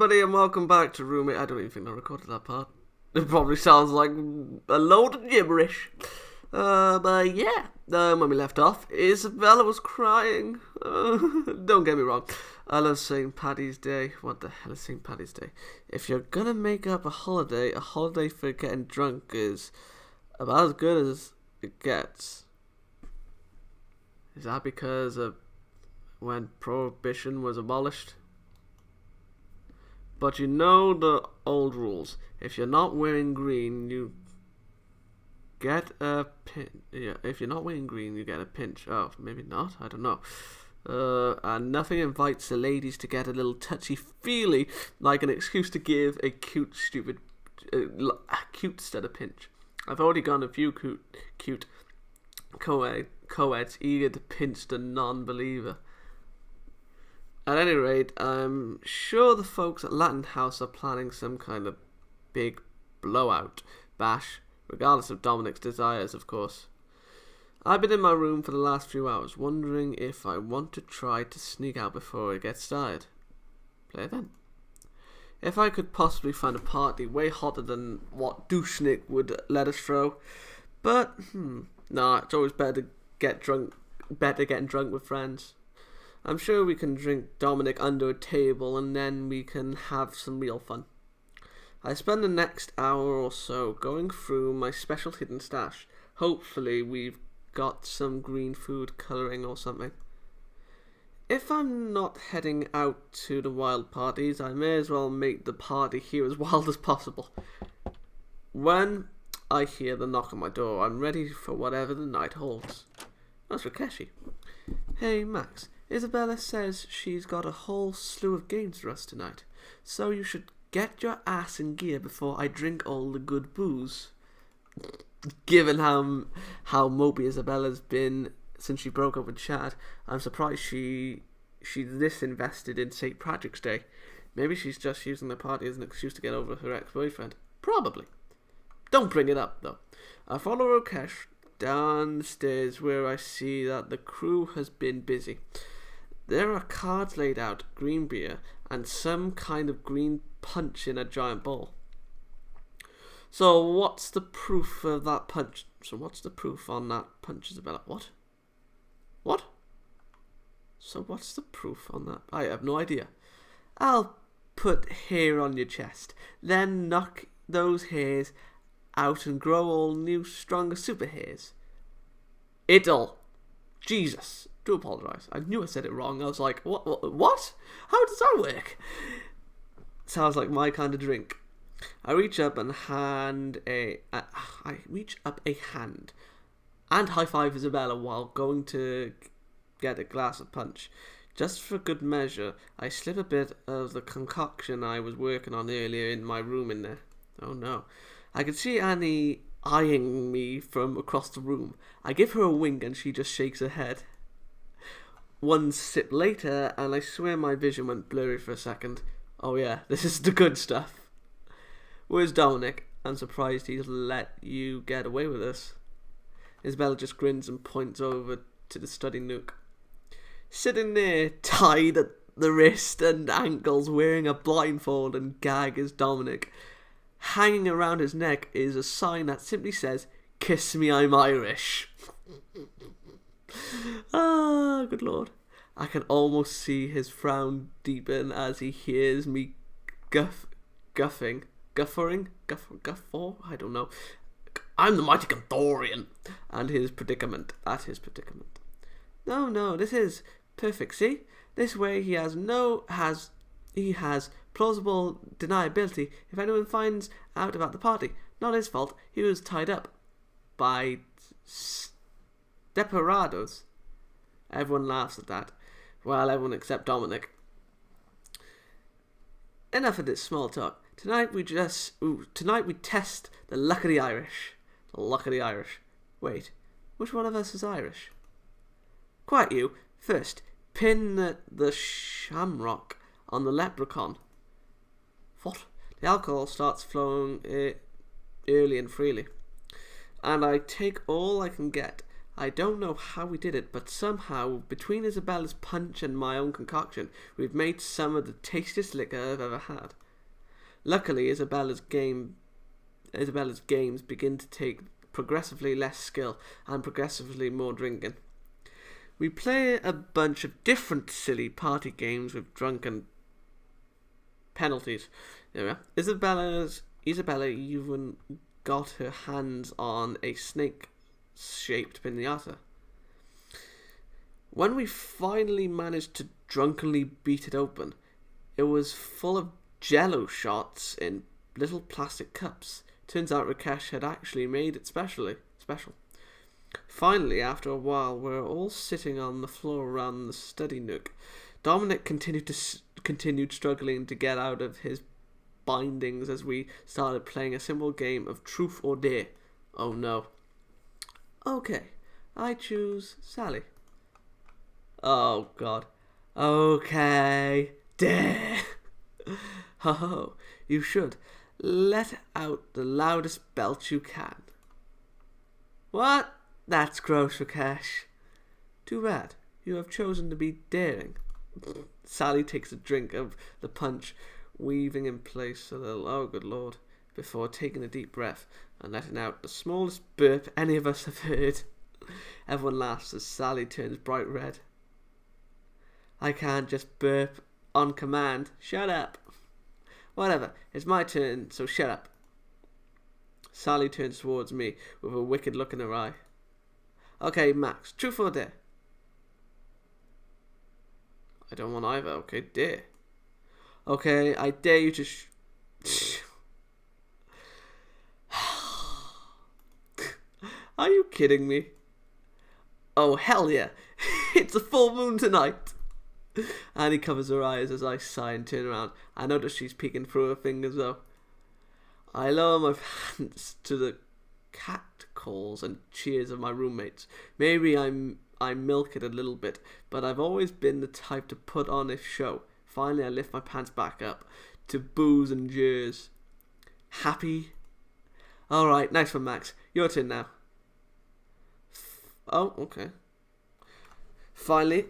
everybody, and welcome back to Roommate. I don't even think I recorded that part. It probably sounds like a load of gibberish. But yeah, when we left off, Isabella was crying. Don't get me wrong, I love St. Paddy's Day. What the hell is St. Paddy's Day? If you're gonna make up a holiday for getting drunk is about as good as it gets. Is that because of when Prohibition was abolished? But you know the old rules. If you're not wearing green, you get a pinch. Yeah, if you're not wearing green, you get a pinch. Oh, maybe not. I don't know. And nothing invites the ladies to get a little touchy-feely like an excuse to give a cute, stupid, cute instead of pinch. I've already gone a few cute co-eds eager to pinch the non-believer. At any rate, I'm sure the folks at Latin House are planning some kind of big blowout bash, regardless of Dominic's desires, of course. I've been in my room for the last few hours, wondering if I want to try to sneak out before it gets started. Play then. If I could possibly find a party way hotter than what Douchnik would let us throw. But, nah, it's always better getting drunk with friends. I'm sure we can drink Dominic under a table and then we can have some real fun. I spend the next hour or so going through my special hidden stash. Hopefully we've got some green food colouring or something. If I'm not heading out to the wild parties, I may as well make the party here as wild as possible. When I hear the knock on my door, I'm ready for whatever the night holds. That's Rakeshi. Hey Max, Isabella says she's got a whole slew of games for us tonight, so you should get your ass in gear before I drink all the good booze. Given how mopey Isabella's been since she broke up with Chad, I'm surprised she's this invested in St. Patrick's Day. Maybe she's just using the party as an excuse to get over her ex-boyfriend. Probably. Don't bring it up, though. I follow Rakesh down the stairs where I see that the crew has been busy. There are cards laid out, green beer, and some kind of green punch in a giant bowl. So what's the proof of that punch? So what's the proof on that punch, Isabella? What? So what's the proof on that? I have no idea. I'll put hair on your chest, then knock those hairs out and grow all new, stronger super hairs. Jesus. Do apologise. I knew I said it wrong. I was like, what? How does that work? Sounds like my kind of drink. I reach up a hand and high five Isabella while going to get a glass of punch. Just for good measure, I slip a bit of the concoction I was working on earlier in my room in there. Oh no. I can see Annie eyeing me from across the room. I give her a wink and she just shakes her head. One sip later, and I swear my vision went blurry for a second. Oh yeah, this is the good stuff. Where's Dominic? I'm surprised he's let you get away with this. Isabella just grins and points over to the study nook. Sitting there, tied at the wrist and ankles, wearing a blindfold and gag is Dominic. Hanging around his neck is a sign that simply says, "Kiss me, I'm Irish." Ah, good lord. I can almost see his frown deepen as he hears me guffing. Guffaw? I don't know. I'm the mighty Gondorian. And his predicament. No, this is perfect, see? This way he has plausible deniability if anyone finds out about the party. Not his fault. He was tied up by desperados. Everyone laughs at that. Well, everyone except Dominic. Enough of this small talk. Tonight we test the luck of the Irish. Wait, which one of us is Irish? Quiet you. First, pin the shamrock on the leprechaun. What? The alcohol starts flowing early and freely. And I take all I can get. I don't know how we did it, but somehow, between Isabella's punch and my own concoction, we've made some of the tastiest liquor I've ever had. Luckily, Isabella's games begin to take progressively less skill and progressively more drinking. We play a bunch of different silly party games with drunken penalties. There we are. Isabella even got her hands on a snake-shaped pinata. When we finally managed to drunkenly beat it open, it was full of jello shots in little plastic cups. Turns out Rakesh had actually made it special. Finally, after a while, we were all sitting on the floor around the study nook. Dominic continued struggling to get out of his bindings as we started playing a simple game of truth or dare. Oh no. Okay, I choose Sally. Oh god. Okay, dare. Ho, you should. Let out the loudest belch you can. What? That's gross, Rakesh. Too bad. You have chosen to be daring. Sally takes a drink of the punch, weaving in place a little, oh good lord, before taking a deep breath and letting out the smallest burp any of us have heard. Everyone laughs as Sally turns bright red. I can't just burp on command. Shut up. Whatever, it's my turn, so shut up. Sally turns towards me with a wicked look in her eye. Okay, Max, truth or dare? I don't want either. Okay, dare. Okay, I dare you to Are you kidding me? Oh, hell yeah. It's a full moon tonight. Annie covers her eyes as I sigh and turn around. I notice she's peeking through her fingers though. I lower my hands to the cat calls and cheers of my roommates. Maybe I milk it a little bit, but I've always been the type to put on a show. Finally, I lift my pants back up to boos and jeers. Happy? Alright, nice one, Max. Your turn now. Oh, okay. Finally.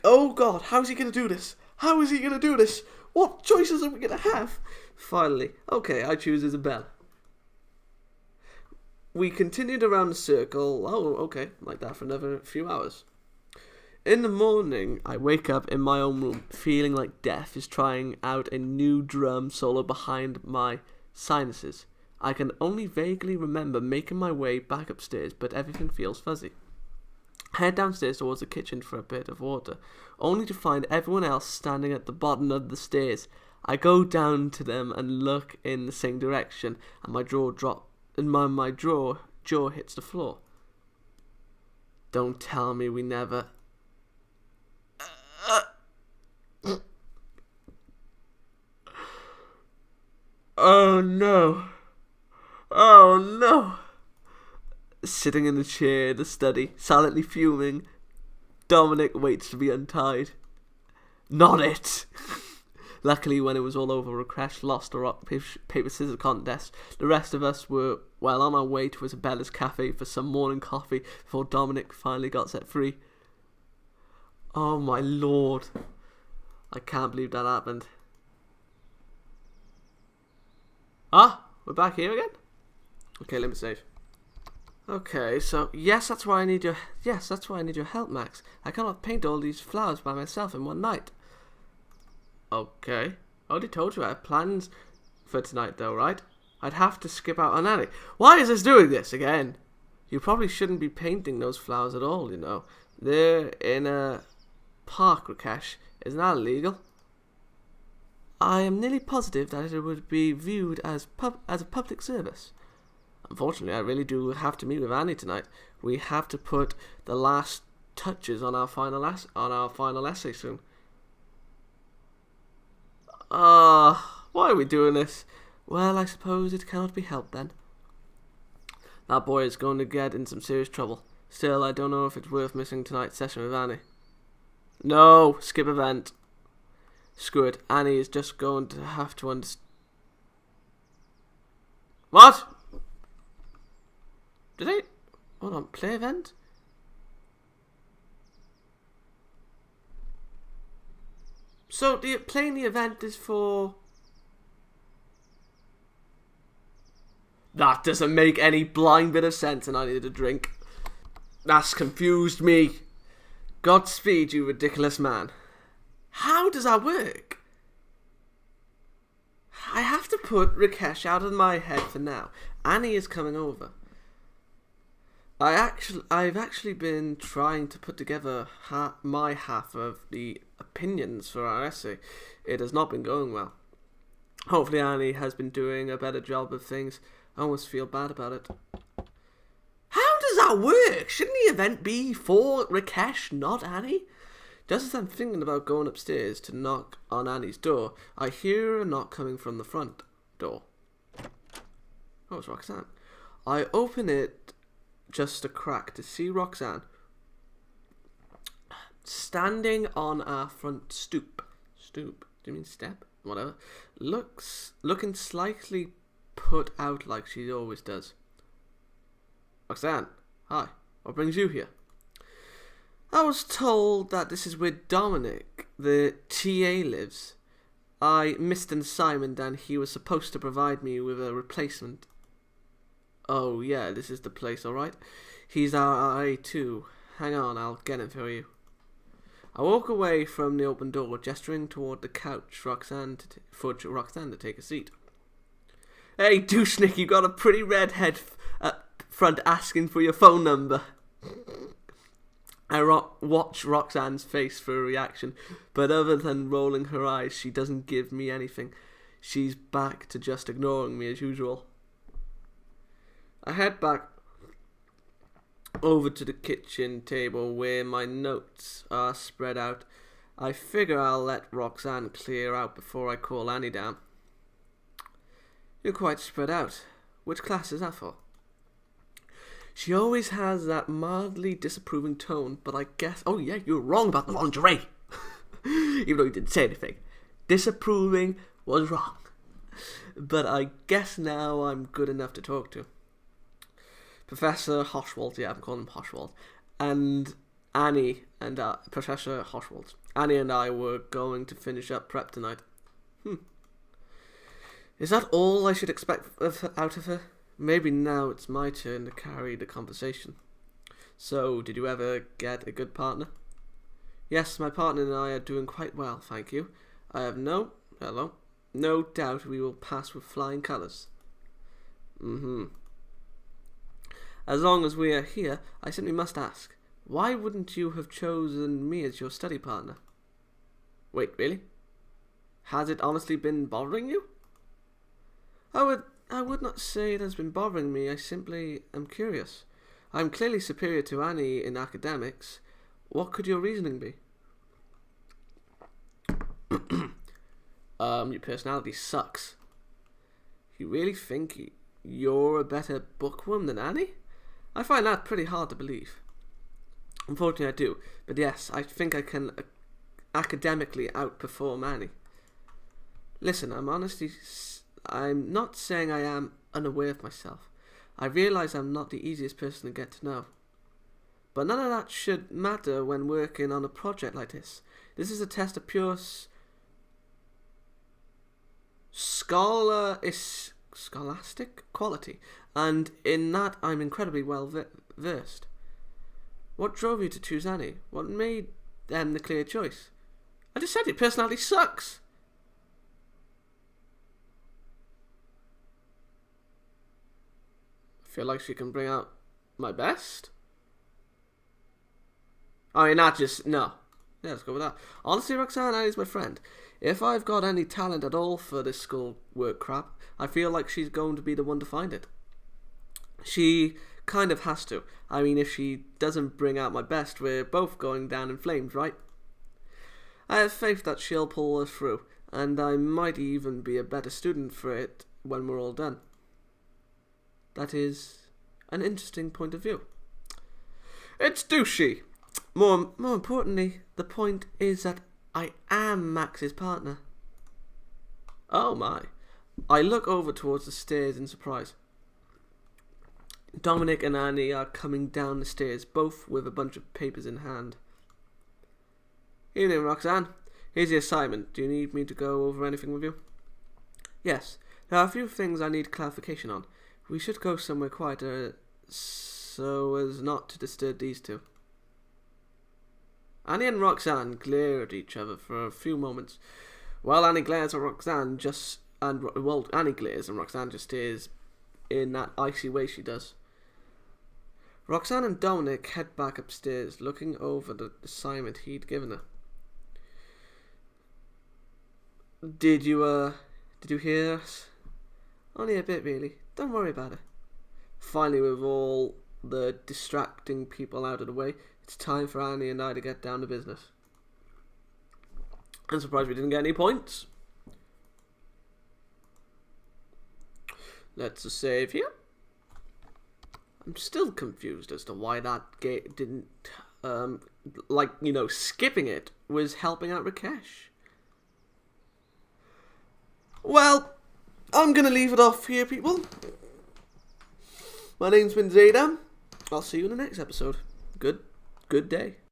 Oh God, how's he going to do this? How is he going to do this? What choices are we going to have? Finally. Okay, I choose Isabel. We continued around the circle. Oh, okay, like that for another few hours. In the morning, I wake up in my own room, feeling like death is trying out a new drum solo behind my sinuses. I can only vaguely remember making my way back upstairs, but everything feels fuzzy. I head downstairs towards the kitchen for a bit of water, only to find everyone else standing at the bottom of the stairs. I go down to them and look in the same direction, and my jaw hits the floor. Don't tell me we never... Oh no. Oh no. Sitting in the chair in the study, silently fuming, Dominic waits to be untied. Not it! Luckily, when it was all over, Rakesh lost a rock, paper, scissors contest. The rest of us were well on our way to Isabella's cafe for some morning coffee before Dominic finally got set free. Oh my lord. I can't believe that happened. Ah, we're back here again? Okay, let me save. Okay, so yes, that's why I need your help, Max. I cannot paint all these flowers by myself in one night. Okay. I already told you I have plans for tonight though, right? I'd have to skip out on Annie. Why is this doing this again? You probably shouldn't be painting those flowers at all, you know. They're in a park, Rakesh. Isn't that illegal? I am nearly positive that it would be viewed as a public service. Unfortunately, I really do have to meet with Annie tonight. We have to put the last touches on our final essay soon. Why are we doing this? Well, I suppose it cannot be helped then. That boy is going to get in some serious trouble. Still, I don't know if it's worth missing tonight's session with Annie. No, skip event. Screw it, Annie is just going to have to understand. What? Did I? Hold on, play event? So playing the event is for... That doesn't make any blind bit of sense, and I needed a drink. That's confused me. Godspeed, you ridiculous man. How does that work? I have to put Rakesh out of my head for now. Annie is coming over. I've actually been trying to put together my half of the opinions for our essay. It has not been going well. Hopefully Annie has been doing a better job of things. I almost feel bad about it. How does that work? Shouldn't the event be for Rakesh, not Annie? Just as I'm thinking about going upstairs to knock on Annie's door, I hear a knock coming from the front door. Oh, it's Roxanne. I open it just a crack to see Roxanne standing on our front stoop. Stoop? Do you mean step? Whatever. Looking slightly put out like she always does. Roxanne, hi. What brings you here? I was told that this is where Dominic, the TA, lives. I missed an assignment and he was supposed to provide me with a replacement. Oh yeah, this is the place, alright. He's our RA too. Hang on, I'll get him for you. I walk away from the open door, gesturing toward the couch for Roxanne to take a seat. Hey, douchenick, you got a pretty red head up front asking for your phone number. I watch Roxanne's face for a reaction, but other than rolling her eyes, she doesn't give me anything. She's back to just ignoring me as usual. I head back over to the kitchen table where my notes are spread out. I figure I'll let Roxanne clear out before I call Annie down. You're quite spread out. Which class is that for? She always has that mildly disapproving tone, but I guess... Oh yeah, you're wrong about the lingerie. Even though you didn't say anything. Disapproving was wrong. But I guess now I'm good enough to talk to. Professor Hochwald, yeah, I'm calling him Hochwald, and Annie and Professor Hochwald. Annie and I were going to finish up prep tonight. Is that all I should expect out of her? Maybe now it's my turn to carry the conversation. So, did you ever get a good partner? Yes, my partner and I are doing quite well, thank you. I have no doubt we will pass with flying colours. As long as we are here, I simply must ask, why wouldn't you have chosen me as your study partner? Wait, really? Has it honestly been bothering you? I would not say it has been bothering me, I simply am curious. I am clearly superior to Annie in academics. What could your reasoning be? Your personality sucks. You really think you're a better bookworm than Annie? I find that pretty hard to believe. Unfortunately I do, but yes, I think I can academically outperform Annie. Listen, I'm not saying I am unaware of myself. I realise I'm not the easiest person to get to know. But none of that should matter when working on a project like this. This is a test of pure scholastic quality, and in that I'm incredibly well versed. What drove you to choose Annie? What made them the clear choice? I just said your personality sucks. I feel like she can bring out my best. I mean, not just, no. Yeah, let's go with that. Honestly, Roxanne, Annie's my friend. If I've got any talent at all for this school work crap, I feel like she's going to be the one to find it. She kind of has to. I mean, if she doesn't bring out my best, we're both going down in flames, right? I have faith that she'll pull us through, and I might even be a better student for it when we're all done. That is an interesting point of view. It's douchey. More importantly, the point is that I am Max's partner. Oh my. I look over towards the stairs in surprise. Dominic and Annie are coming down the stairs, both with a bunch of papers in hand. Evening, Roxanne. Here's the assignment. Do you need me to go over anything with you? Yes. There are a few things I need clarification on. We should go somewhere quieter so as not to disturb these two. Annie and Roxanne glared at each other for a few moments. While Annie glares at Roxanne Annie glares and Roxanne just stares in that icy way she does. Roxanne and Dominic head back upstairs, looking over the assignment he'd given her. Did you hear us? Only a bit, really. Don't worry about it. Finally, with all the distracting people out of the way, it's time for Annie and I to get down to business. I'm surprised we didn't get any points. Let's save here. I'm still confused as to why that gate didn't, skipping it was helping out Rakesh. Well, I'm going to leave it off here, people. My name's been Xaydam. I'll see you in the next episode. Good day.